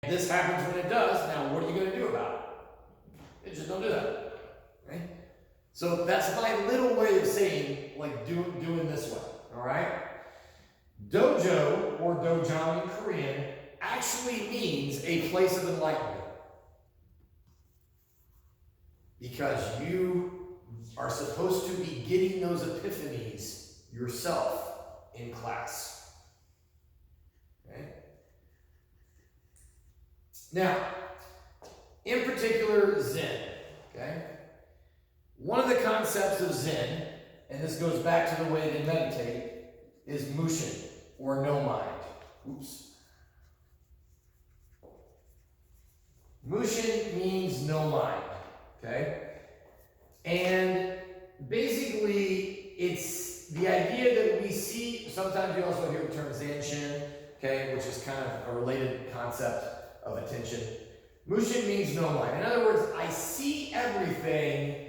This happens when it does. Now, what are you going to do about it? Just don't do that. Right? So that's my little way of saying, like, doing this way. All right? Dojo, or dojang in Korean, actually means a place of enlightenment. Because you are supposed to be getting those epiphanies yourself in class. Okay? Now, in particular, Zen. Okay? One of the concepts of Zen, and this goes back to the way they meditate, is mushin, or no mind. Oops. Mushin means no mind. Okay? And basically, it's the idea that we see, sometimes you also hear the term Zanshin, okay, which is kind of a related concept of attention. Mushin means no mind. In other words, I see everything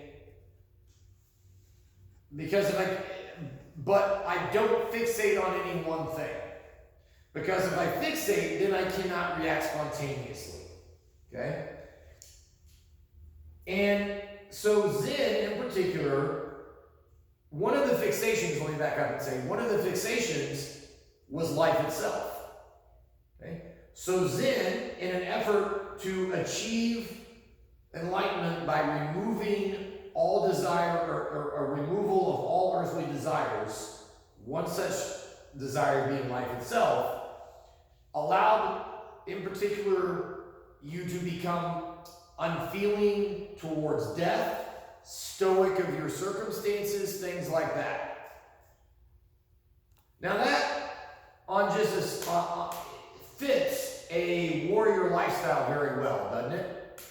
but I don't fixate on any one thing. Because if I fixate, then I cannot react spontaneously. Okay? And so Zen in particular, one of the fixations, let me back up and say, one of the fixations was life itself. Okay? So Zen, in an effort to achieve enlightenment by removing all desire, or a removal of all earthly desires, one such desire being life itself, allowed, in particular, you to become unfeeling towards death, stoic of your circumstances, things like that. Now that fits a warrior lifestyle very well, doesn't it?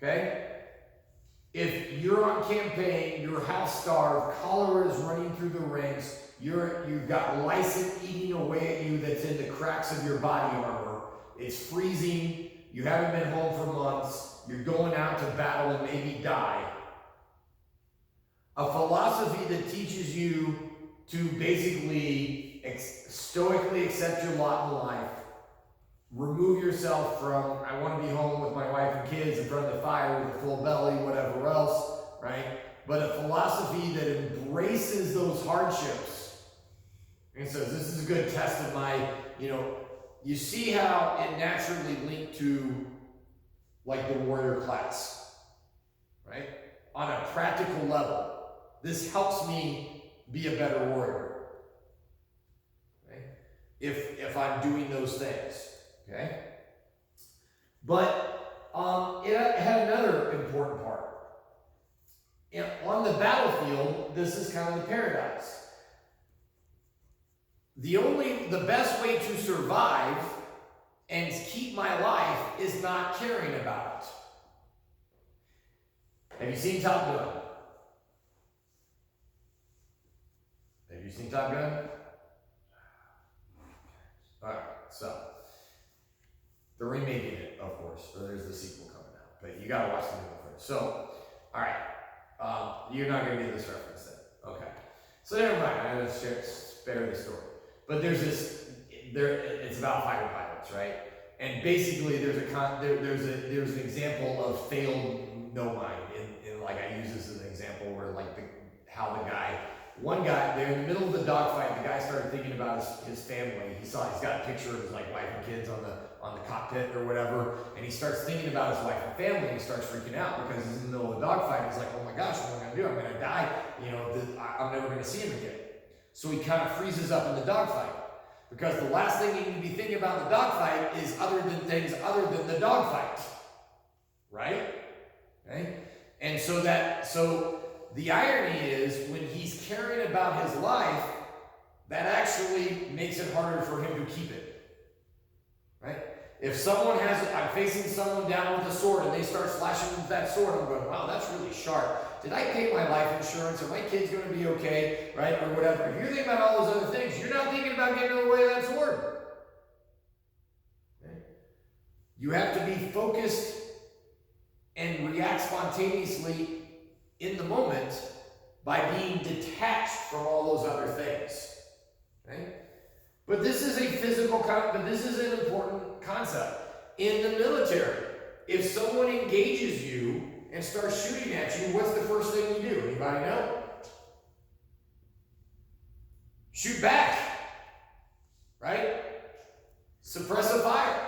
Okay? If you're on campaign, you're house starved, cholera is running through the ranks, you've got lice eating away at you that's in the cracks of your body armor, it's freezing, you haven't been home for months, you're going out to battle and maybe die. A philosophy that teaches you to basically stoically accept your lot in life, remove yourself from, I want to be home with my wife and kids in front of the fire with a full belly, whatever else, right? But a philosophy that embraces those hardships and says, this is a good test of my, you see how it naturally linked to like the warrior class, right? On a practical level, this helps me be a better warrior, right? If I'm doing those things. Okay? But it had another important part. On the battlefield, this is kind of the paradox. The best way to survive and keep my life is not caring about it. Have you seen Top Gun? Have you seen Top Gun? Alright, so they're remaking it, of course, or there's the sequel coming out. But you gotta watch the movie first. So, alright. You're not gonna get this reference then. Okay. So never mind, I'm gonna spare the story. But it's about fighter pilots, right? And basically there's an example of failed no mind. In like I use this as an example where like one guy, they're in the middle of the dogfight, the guy started thinking about his family. He's got a picture of his like wife and kids on the cockpit or whatever, and he starts thinking about his wife and family, and he starts freaking out because he's in the middle of the dogfight. He's like, oh my gosh, what am I gonna do? I'm gonna die. I'm never gonna see him again. So he kind of freezes up in the dogfight because the last thing you need to be thinking about in the dogfight is things other than the dogfight, right? Okay? And so the irony is when he's caring about his life, that actually makes it harder for him to keep it, right? If I'm facing someone down with a sword and they start slashing with that sword, I'm going, wow, that's really sharp. Did I pay my life insurance? Are my kids going to be okay, right? Or whatever. If you're thinking about all those other things, you're not thinking about getting in the way of that sword. Okay? You have to be focused and react spontaneously in the moment by being detached from all those other things. Okay? But this is an important concept. in the military. If someone engages you and starts shooting at you, what's the first thing you do? Anybody know? Shoot back, right? Suppress a fire.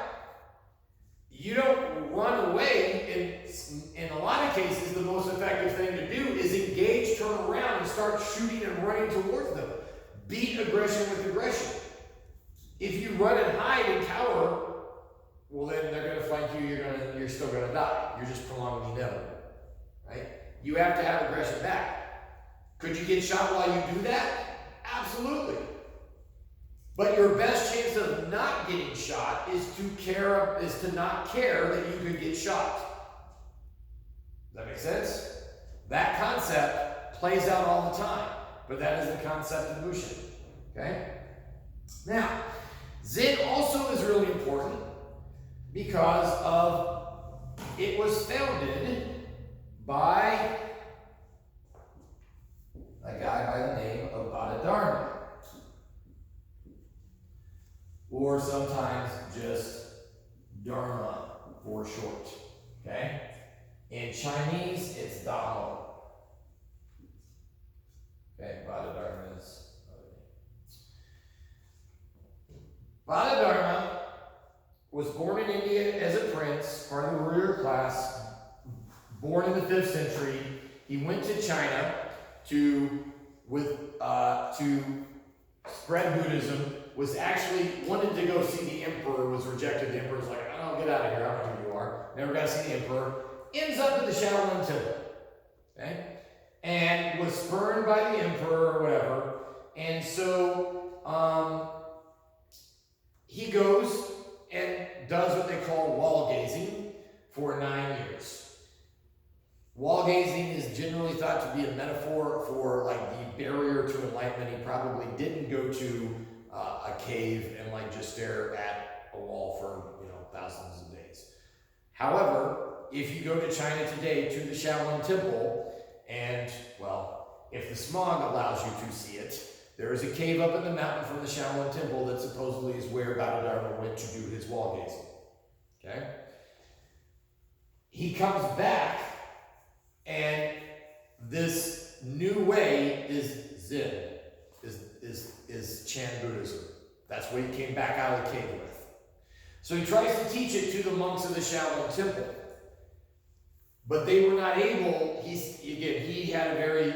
You don't run away. In a lot of cases, the most effective thing to do is engage, turn around, and start shooting and running towards them. Beat aggression with aggression. If you run and hide and cower, well, then they're going to flank you. You're still going to die. You're just prolonging the inevitable, right? You have to have aggression back. Could you get shot while you do that? Absolutely. But your best chance of not getting shot is to not care that you could get shot. Does that make sense? That concept plays out all the time, but that is the concept of Bushin. Okay? Now, Zen also is really important because it was founded by a guy by the name of Bodhidharma, or sometimes just Dharma for short. Okay? In Chinese, it's Dao. Okay, Bodhidharma is Bodhidharma was born in India as a prince, part of the ruler class, born in the 5th century. He went to China to spread Buddhism, was actually wanted to go see the emperor, was rejected. The emperor's like, oh, get out of here, I don't know who you are. Never got to see the emperor. Ends up at the Shaolin Temple. Okay? And was spurned by the emperor or whatever. And so he goes and does what they call wall gazing for 9 years. Wall gazing is generally thought to be a metaphor for like the barrier to enlightenment. He probably didn't go to a cave and like just stare at a wall for thousands of days. However, if you go to China today to the Shaolin Temple, and well, if the smog allows you to see it, there is a cave up in the mountain from the Shaolin Temple that supposedly is where Bodhidharma went to do his wall gazing. Okay? He comes back, and this new way is Zen, is Chan Buddhism. That's what he came back out of the cave with. So he tries to teach it to the monks of the Shaolin Temple. But they were not able, he had a very,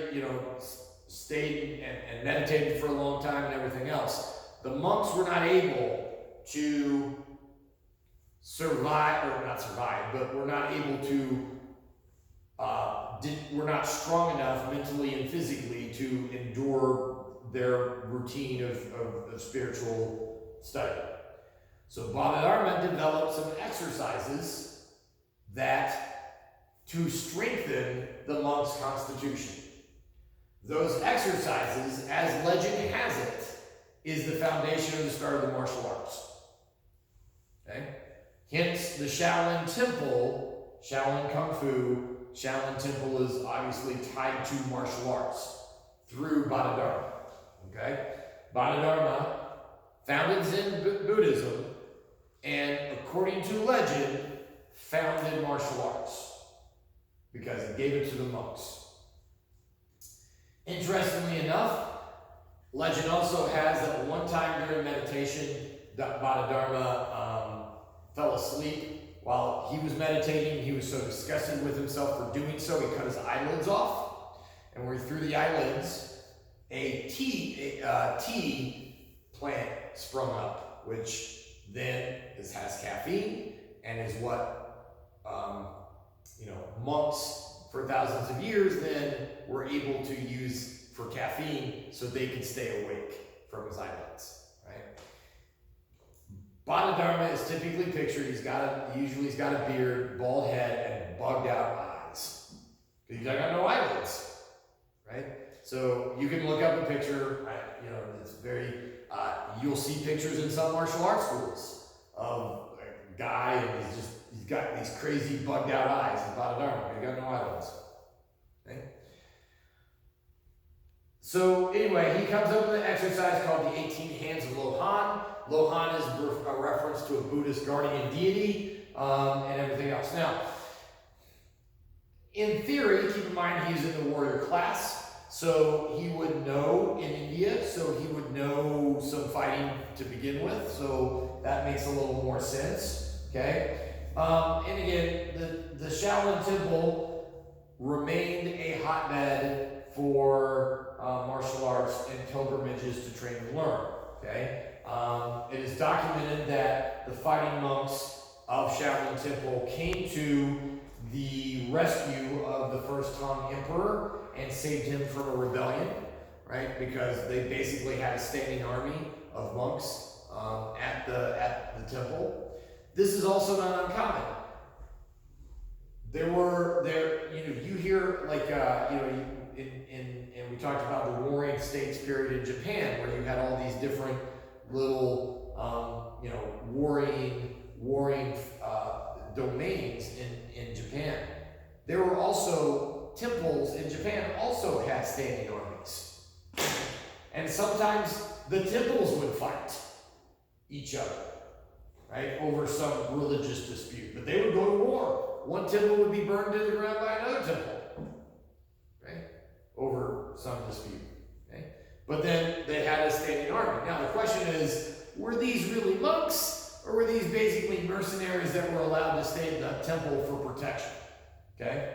stayed and meditated for a long time and everything else. The monks were not able to survive, or not survive, but were not able to, were not strong enough mentally and physically to endure their routine of spiritual study. So Bodhidharma developed some exercises to strengthen the monk's constitution. Those exercises, as legend has it, is the foundation of the start of the martial arts. Okay? Hence the Shaolin Temple, Shaolin Kung Fu, Shaolin Temple is obviously tied to martial arts through Bodhidharma. Okay? Bodhidharma founded Zen Buddhism and, according to legend, founded martial arts because he gave it to the monks. Interestingly enough, legend also has that one time during meditation, Bodhidharma fell asleep while he was meditating. He was so disgusted with himself for doing so, he cut his eyelids off. And where he threw the eyelids, a tea plant sprung up, which then has caffeine and is what monks for thousands of years then were able to use for caffeine so they could stay awake from his eyelids, right? Bodhidharma is typically pictured, he's got a beard, bald head, and bugged out eyes. He's got no eyelids, right? So you can look up a picture, it's very, you'll see pictures in some martial arts schools of a guy and he's got these crazy bugged out eyes in Bodhidharma. He's got no eyelids. Okay? So anyway, he comes up with an exercise called the 18 Hands of Lohan. Lohan is a reference to a Buddhist guardian deity. and everything else. Now, in theory, keep in mind he's in the warrior class, so he would know in India, so he would know some fighting to begin with, so that makes a little more sense, okay? And again, the Shaolin Temple remained a hotbed for martial arts and pilgrimages to train and learn, okay? It is documented that the fighting monks of Shaolin Temple came to the rescue of the first Tang Emperor and saved him from a rebellion, right? Because they basically had a standing army of monks at the temple. This is also not uncommon. You hear like and we talked about the Warring States period in Japan, where you had all these different little warring domains in Japan. There were also temples in Japan also had standing armies. And sometimes the temples would fight each other, right, over some religious dispute. But they would go to war. One temple would be burned to the ground by another temple, right, over some dispute. Okay? But then they had a standing army. Now the question is, were these really monks, or were these basically mercenaries that were allowed to stay in the temple for protection? Okay?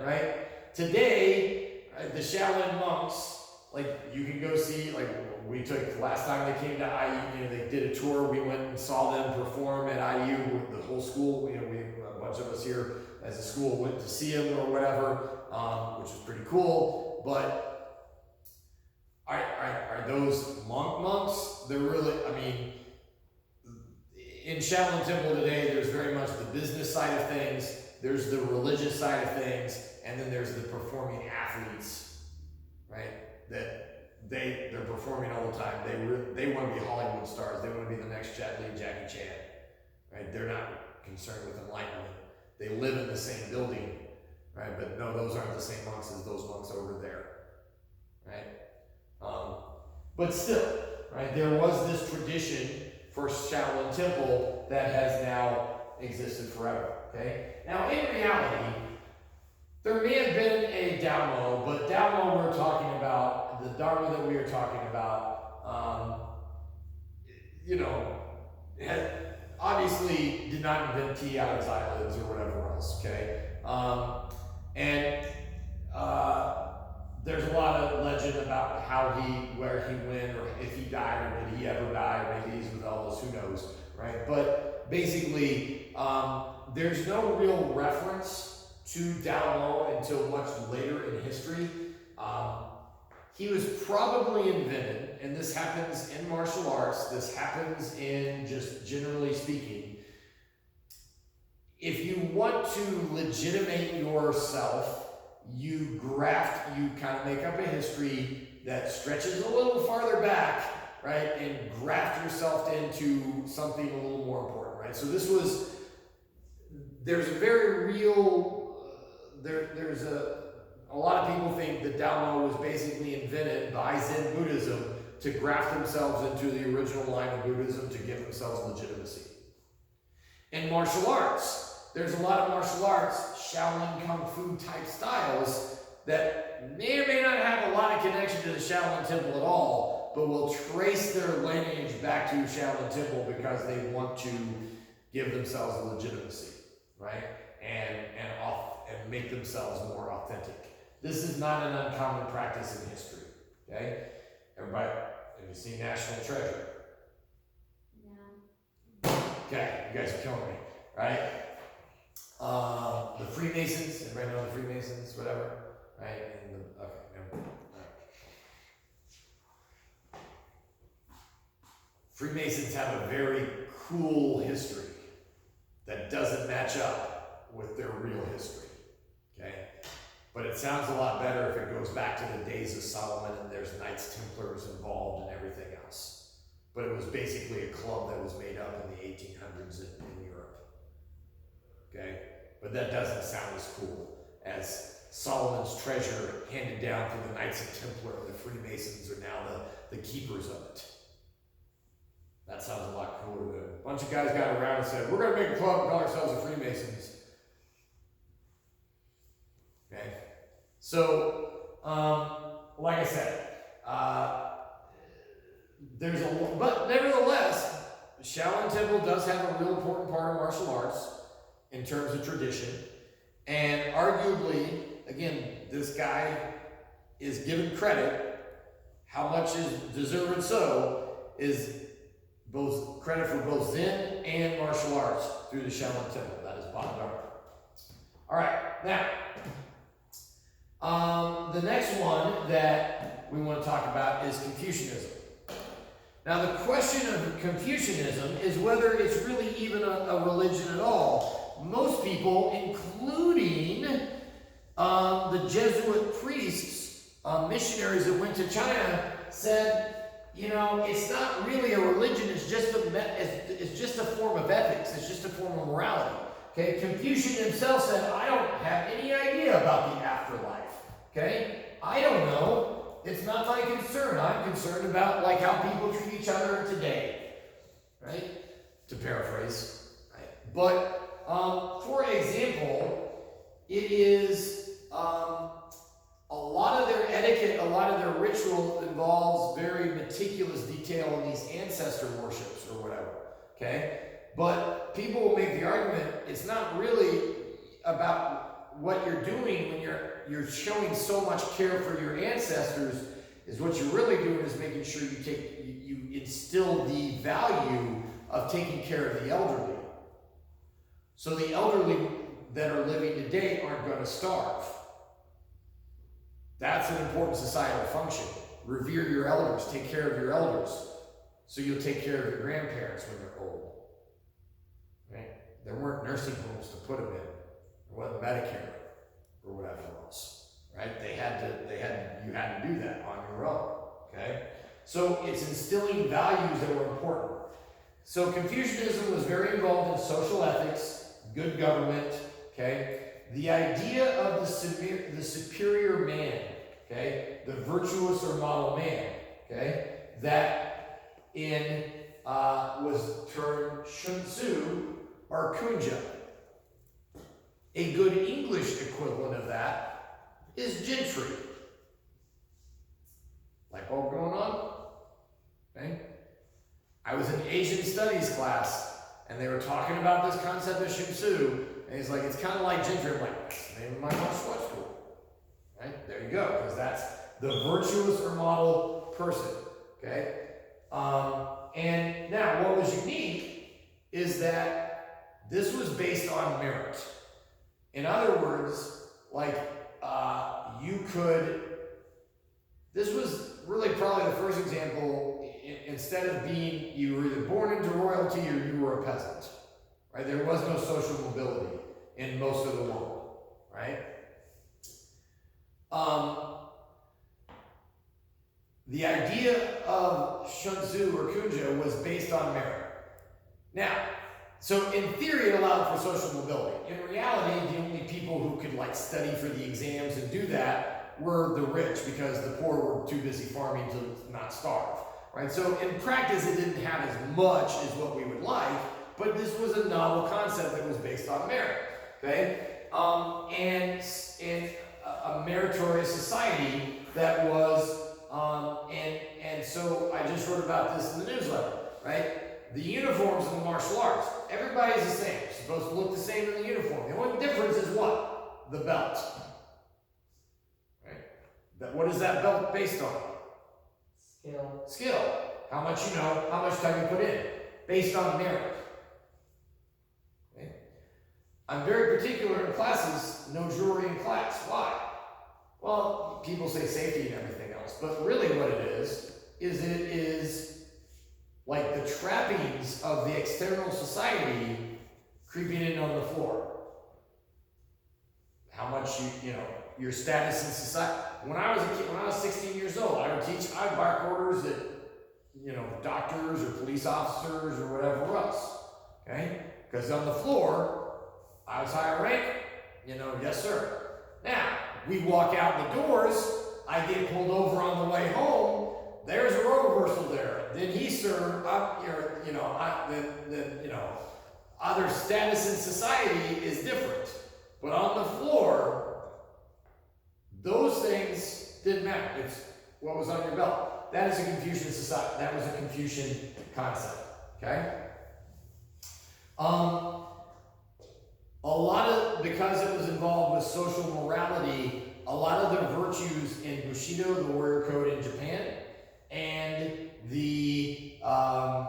Right? Today, the Shaolin monks, like, you can go see, like, we took, last time they came to IU, they did a tour, we went and saw them perform at IU, with the whole school, a bunch of us here as a school went to see them or whatever, which was pretty cool, but are those monks? They're really, in Shaolin Temple today, there's very much the business side of things, there's the religious side of things, and then there's the performing athletes, right? That they're performing all the time. They want to be Hollywood stars. They want to be the next Jet Li and Jackie Chan, right? They're not concerned with enlightenment. They live in the same building, right? But no, those aren't the same monks as those monks over there, right? But still, right? There was this tradition for Shaolin Temple that has now existed forever. Okay. Now, in reality, there may have been a Dharma, but Dharma we're talking about, the Dharma that we are talking about, obviously did not invent tea out of his eyelids or whatever else, okay? There's a lot of legend about where he went, or if he died, or did he ever die, maybe he's with Elvis, who knows, right? But basically, there's no real reference to Dao Mo until much later in history. He was probably invented, and this happens in martial arts, this happens in just generally speaking. If you want to legitimate yourself, you kind of make up a history that stretches a little farther back, right, and graft yourself into something a little more important, right? So there's a very real, there's a lot of people think that Dao Mo was basically invented by Zen Buddhism to graft themselves into the original line of Buddhism to give themselves legitimacy. In martial arts, there's a lot of martial arts, Shaolin Kung Fu type styles, that may or may not have a lot of connection to the Shaolin Temple at all, but will trace their lineage back to Shaolin Temple because they want to give themselves legitimacy, right? And make themselves more authentic. This is not an uncommon practice in history, okay? Everybody, have you seen National Treasure? No. Okay, you guys are killing me, right? The Freemasons, everybody know the Freemasons, whatever, right? Freemasons have a very cool history that doesn't match up with their real history, okay? But it sounds a lot better if it goes back to the days of Solomon and there's Knights Templars involved and everything else. But it was basically a club that was made up in the 1800s in Europe, okay? But that doesn't sound as cool as Solomon's treasure handed down through the Knights of Templar, and the Freemasons are now the keepers of it. That sounds a lot cooler than bunch of guys got around and said, we're going to make a club and call ourselves the Freemasons. Okay? So, like I said, but nevertheless, Shaolin Temple does have a real important part of martial arts in terms of tradition. And arguably, again, this guy is given credit, how much is deserved so, is both credit for both Zen and martial arts through the Shaolin Temple. That is bottom line. All right, now, the next one that we want to talk about is Confucianism. Now, the question of Confucianism is whether it's really even a religion at all. Most people, including the Jesuit priests, missionaries that went to China, said, you know, it's not really a religion, it's just a form of ethics, it's just a form of morality. Okay, Confucius himself said, I don't have any idea about the afterlife. Okay, I don't know. It's not my concern. I'm concerned about like how people treat each other today. Right? To paraphrase. Right? But for example, it is a lot of their etiquette, a lot of their ritual involves very meticulous detail in these ancestor worships or whatever. Okay? But people will make the argument it's not really about what you're doing when you're showing so much care for your ancestors. Is what you're really doing is making sure you instill the value of taking care of the elderly. So the elderly that are living today aren't going to starve. That's an important societal function. Revere your elders, take care of your elders, so you'll take care of your grandparents when they're old. Right? There weren't nursing homes to put them in. There wasn't Medicare or whatever else. Right? You had to do that on your own. Okay? So it's instilling values that were important. So Confucianism was very involved in social ethics, good government, okay? The idea of the superior man, okay? The virtuous or model man, okay? That was termed Sun Tzu or Kunja. A good English equivalent of that is gentry. Light bulb going on? Okay? I was in Asian studies class, and they were talking about this concept of Sun Tzu, and he's like, it's kind of like gentry. I'm like, that's the name of my martial arts school. Right? There you go, because that's the virtuous or model person. Okay? And now, what was unique is that this was based on merit. In other words, like, this was really probably the first example, instead of being, you were either born into royalty or you were a peasant, right? There was no social mobility in most of the world, right? The idea of Sun Tzu or Kunja was based on merit. Now, so in theory, it allowed for social mobility. In reality, the only people who could like study for the exams and do that were the rich, because the poor were too busy farming to not starve, right? So in practice, it didn't have as much as what we would like, but this was a novel concept that was based on merit, okay? And a meritorious society that was, and so I just wrote about this in the newsletter, right? The uniforms in the martial arts, everybody's the same. It's supposed to look the same in the uniform. The only difference is what? The belt. Right? What is that belt based on? Skill. How much you know, how much time you put in. Based on merit. Okay? I'm very particular in classes, no jewelry in class. Why? Well, people say safety and everything else, but really what it is it is like the trappings of the external society creeping in on the floor. How much your status in society. When I was a kid, when I was 16 years old, I would bark orders at, doctors or police officers or whatever else. Okay? Because on the floor, I was higher rank, yes sir. Now, we walk out the doors, I get pulled over on the way home, there's a role reversal there. Then he served up other status in society is different. But on the floor, those things didn't matter. It's what was on your belt. That is a Confucian society. That was a Confucian concept. Okay? Because it was involved with social morality, a lot of the virtues in Bushido, the warrior code in Japan, and the 5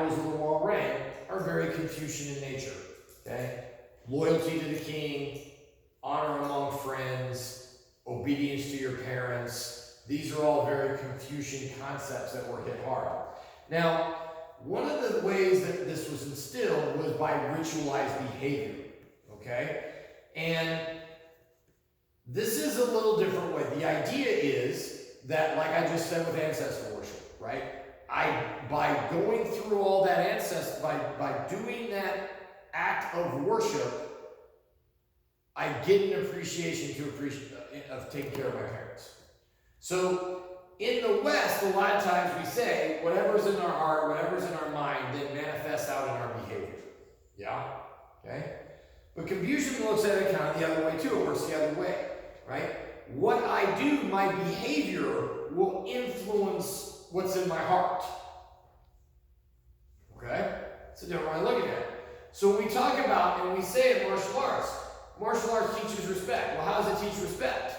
rules of the royal rank are very Confucian in nature. Okay? Loyalty to the king, honor among friends, obedience to your parents. These are all very Confucian concepts that were hit hard. Now, one of the ways that this was instilled was by ritualized behavior. Okay? And this is a little different way. The idea is that, like I just said with ancestor worship, right? By going through all that ancestor, by doing that act of worship, I get an appreciation of taking care of my parents. So in the West, a lot of times we say whatever's in our heart, whatever's in our mind, then manifests out in our behavior. Yeah? Okay? But Confucian looks at it kind of the other way too. It works the other way, right? What I do, my behavior will influence what's in my heart. Okay? It's a different way of looking at it. So when we talk about, and we say in martial arts teaches respect. Well, how does it teach respect?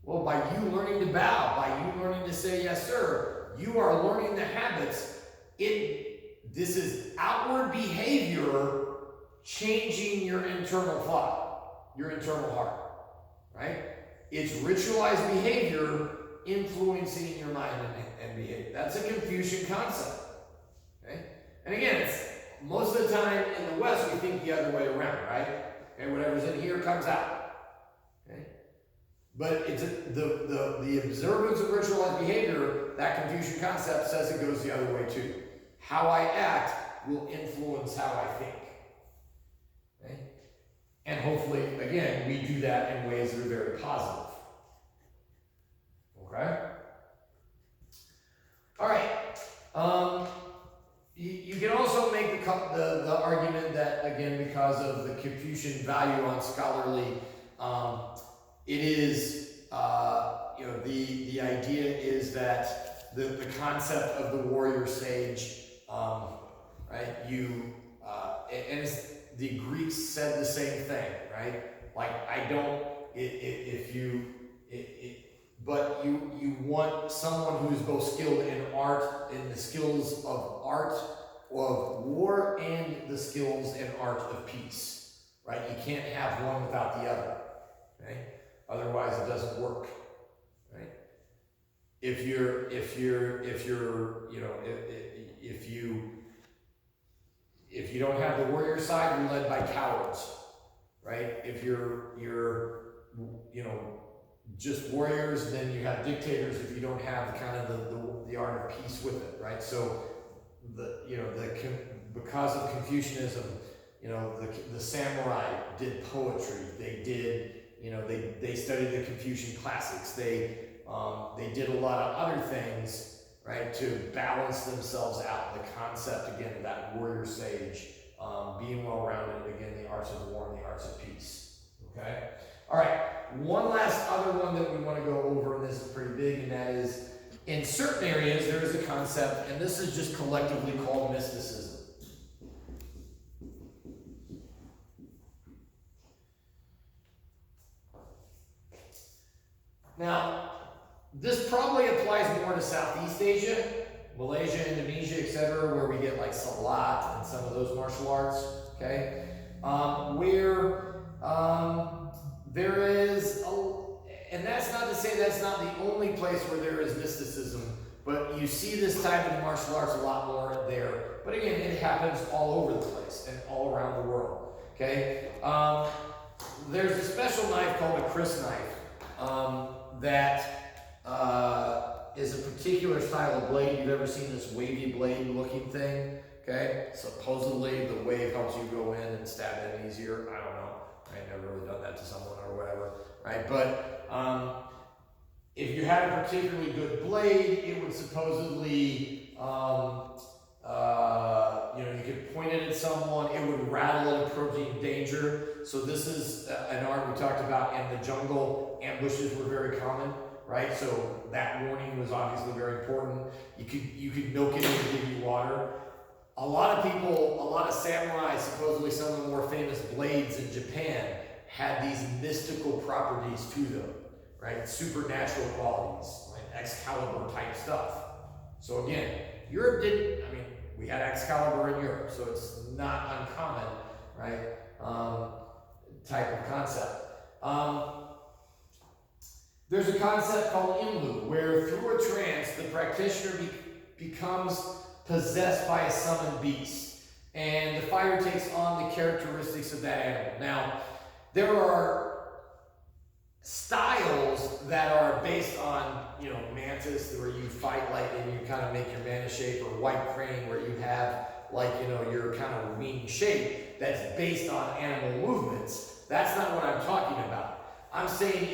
Well, by you learning to bow, by you learning to say yes, sir, you are learning the habits. This is outward behavior changing your internal thought, your internal heart, right? It's ritualized behavior influencing your mind and behavior. That's a Confucian concept, okay? And again, it's most of the time in the West, we think the other way around, right? Okay, whatever's in here comes out, okay? But it's the observance of ritualized behavior, that Confucian concept says it goes the other way too. How I act will influence how I think. Okay? And hopefully, again, we do that in ways that are very positive. Okay? All right. You can also make the argument that, again, because of the Confucian value on scholarly, it is, the idea is that the concept of the warrior sage, right? And the Greeks said the same thing, right? Like, but you want someone who's both skilled in art, in the skills of art of war and the skills and art of peace, right? You can't have one without the other, okay? Otherwise, it doesn't work, right? If you don't have the warrior side, you're led by cowards, right? If you're just warriors, then you have dictators. If you don't have kind of the art of peace with it, right? So because of Confucianism, the samurai did poetry. They did, they studied the Confucian classics. They did a lot of other things, right, to balance themselves out. The concept, again, of that warrior sage, being well-rounded, again, the arts of war and the arts of peace, okay? All right, one last other one that we want to go over, and this is pretty big, and that is, in certain areas, there is a concept, and this is just collectively called mysticism. Now, this probably applies more to Southeast Asia, Malaysia, Indonesia, etc., where we get like Salat and some of those martial arts, okay? There is, and that's not to say that's not the only place where there is mysticism, but you see this type of martial arts a lot more there. But again, it happens all over the place and all around the world, okay? There's a special knife called a Chris knife that is a particular style of blade. You've ever seen this wavy blade looking thing, okay? Supposedly the wave helps you go in and stab it easier. I don't know. I've never really done that to someone or whatever, right? But if you had a particularly good blade, it would supposedly, you could point it at someone, it would rattle it approaching danger. So this is an art we talked about in the jungle. Ambushes were very common, right? So that warning was obviously very important. You could milk it and give you water. A lot of samurai, supposedly some of the more famous blades in Japan, had these mystical properties to them, right? Supernatural qualities, like Excalibur type stuff. So again, Europe didn't, we had Excalibur in Europe, so it's not uncommon, right? Type of concept. There's a concept called Imlu, where through a trance, the practitioner becomes possessed by a summoned beast, and the fire takes on the characteristics of that animal. Now, there are styles that are based on, mantis, where you fight like, and you kind of make your mana shape, or white crane, where you have like, your kind of wing shape that's based on animal movements. That's not what I'm talking about. I'm saying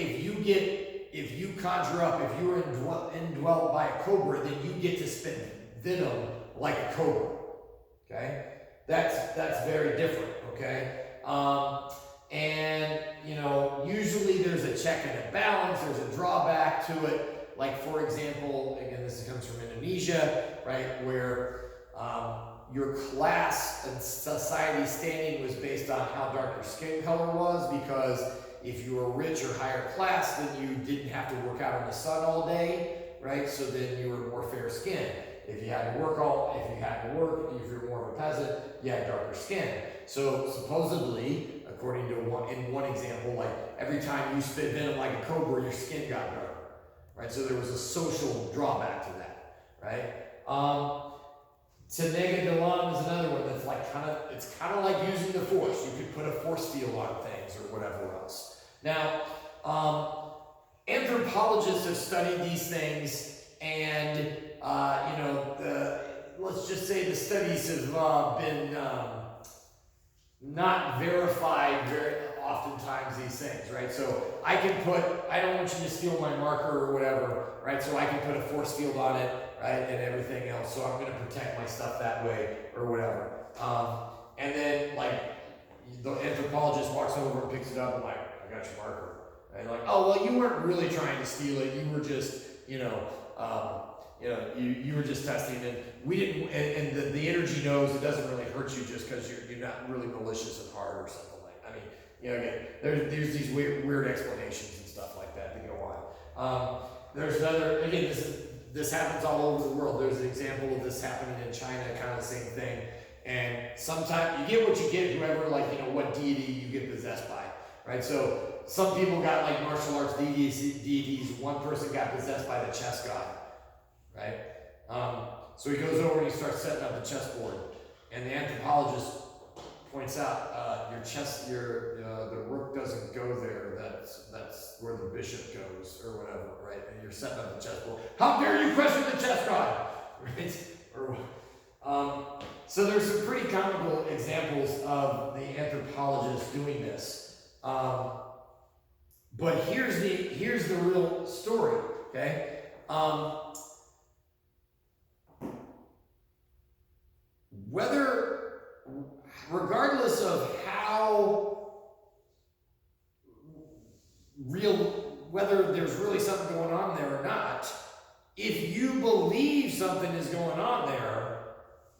if you conjure up, if you're indwelt by a cobra, then you get to spit venom like a cobra. Okay? That's very different, okay? And usually there's a check and a balance, there's a drawback to it. Like, for example, again, this comes from Indonesia, right, where your class and society standing was based on how dark your skin color was, because if you were rich or higher class, then you didn't have to work out in the sun all day, right? So then you were more fair skinned. If you had to work, if you're more of a peasant, you had darker skin. So supposedly, according to one example, like every time you spit venom like a cobra, your skin got darker, right? So there was a social drawback to that, right? Tenega Dalam is another one that's like it's kind of like using the force. You could put a force field on things or whatever else. Now, anthropologists have studied these things, and let's just say the studies have been not verified very oftentimes, these things, right? So I don't want you to steal my marker or whatever, right? So I can put a force field on it, right, and everything else. So I'm going to protect my stuff that way or whatever. And then, like, the anthropologist walks over and picks it up and like, I got your marker. And like, oh, well, you weren't really trying to steal it. You were just, you were just testing, and we didn't. And the energy knows it doesn't really hurt you just because you're not really malicious and hard or something like. Again, there's these weird explanations and stuff like that that go on. There's another. Again, this happens all over the world. There's an example of this happening in China, kind of the same thing. And sometimes you get what you get, whoever, what deity you get possessed by, right? So some people got like martial arts deities. One person got possessed by the chess god, right? So he goes over and he starts setting up the chessboard, and the anthropologist points out the rook doesn't go there. That's where the bishop goes or whatever, right? And you're setting up the chessboard. How dare you question the chess god, right? So there's some pretty comical examples of the anthropologists doing this. But here's the real story, okay? Regardless of whether there's really something going on there or not, if you believe something is going on there,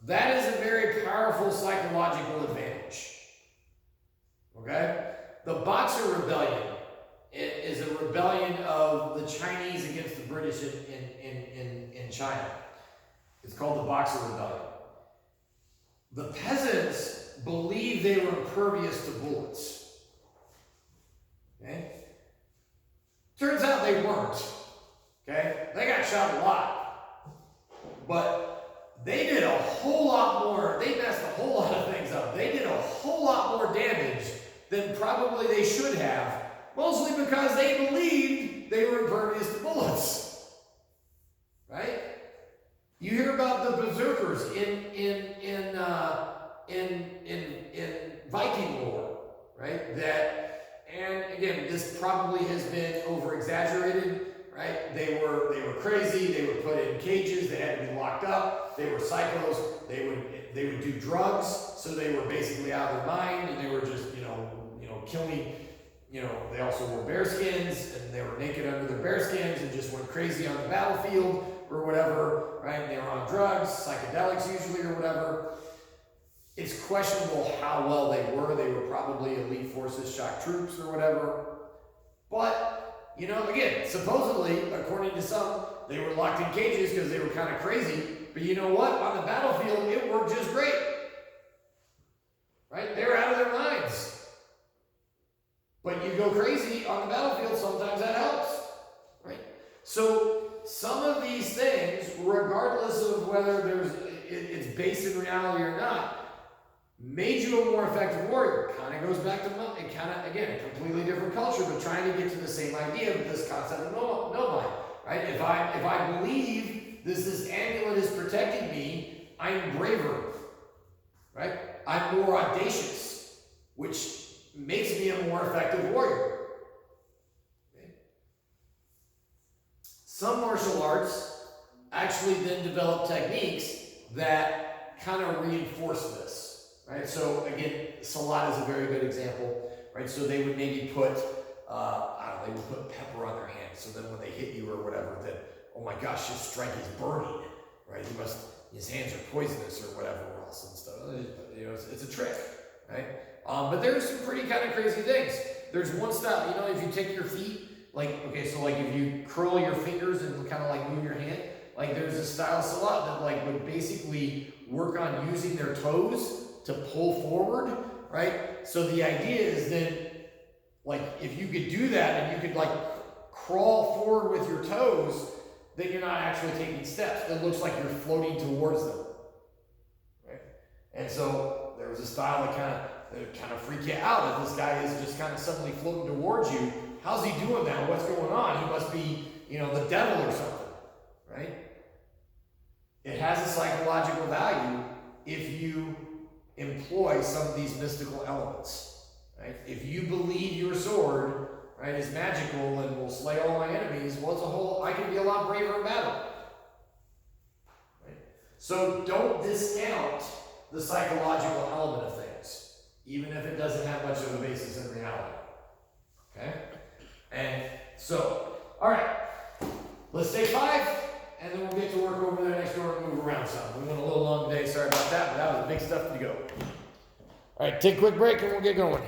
that is a very powerful psychological advantage. Okay? The Boxer Rebellion is a rebellion of the Chinese against the British in China. It's called the Boxer Rebellion. The peasants believed they were impervious to bullets. Okay? Turns out they weren't. Okay? They got shot a lot. But they did a whole lot more. They messed a whole lot of things up. They did a whole lot more damage than probably they should have. Mostly because they believed they were impervious to bullets. Right? You hear about the berserkers in Viking lore, right? And again, this probably has been over exaggerated, right? They were crazy. They were put in cages. They had to be locked up. They were psychos. They would do drugs. So they were basically out of their mind, and they were just killing. They also wore bear skins, and they were naked under their bear skins, and just went crazy on the battlefield or whatever, right? And they were on drugs, psychedelics usually, or whatever. It's questionable how well they were. They were probably elite forces, shock troops, or whatever. But, again, supposedly, according to some, they were locked in cages because they were kind of crazy. But you know what? On the battlefield, it worked just great. Right? They were out of their minds. But you go crazy on the battlefield, sometimes that helps. Right? So, some of these things, regardless of whether it's based in reality or not, made you a more effective warrior. Kind of goes back to, again, a completely different culture, but trying to get to the same idea of this concept of no-mind, right? If I believe this amulet is protecting me, I'm braver, right? I'm more audacious, which makes me a more effective warrior. Okay? Some martial arts actually then develop techniques that kind of reinforce this. Right, so again, Salat is a very good example, right? So they would maybe put, they would put pepper on their hands. So then when they hit you or whatever, then, oh my gosh, his strike is burning, right? His hands are poisonous or whatever else and stuff. It's a trick, right? But there's some pretty kind of crazy things. There's one style, if you take your feet, if you curl your fingers and kind of move your hand, there's a style of Salat that would basically work on using their toes to pull forward, right? So the idea is then, if you could do that and you could crawl forward with your toes, then you're not actually taking steps. It looks like you're floating towards them, right? And so there was a style that kind of freak you out. If this guy is just kind of suddenly floating towards you, how's he doing that? What's going on? He must be, the devil or something, right? It has a psychological value if you employ some of these mystical elements, right? If you believe your sword, right, is magical and will slay all my enemies, I can be a lot braver in battle, right? So don't discount the psychological element of things, even if it doesn't have much of a basis in reality, okay? And so, all right, let's take 5. And then we'll get to work over there next door and move around some. We went a little long today, sorry about that, but that was big stuff to go. All right, take a quick break and we'll get going.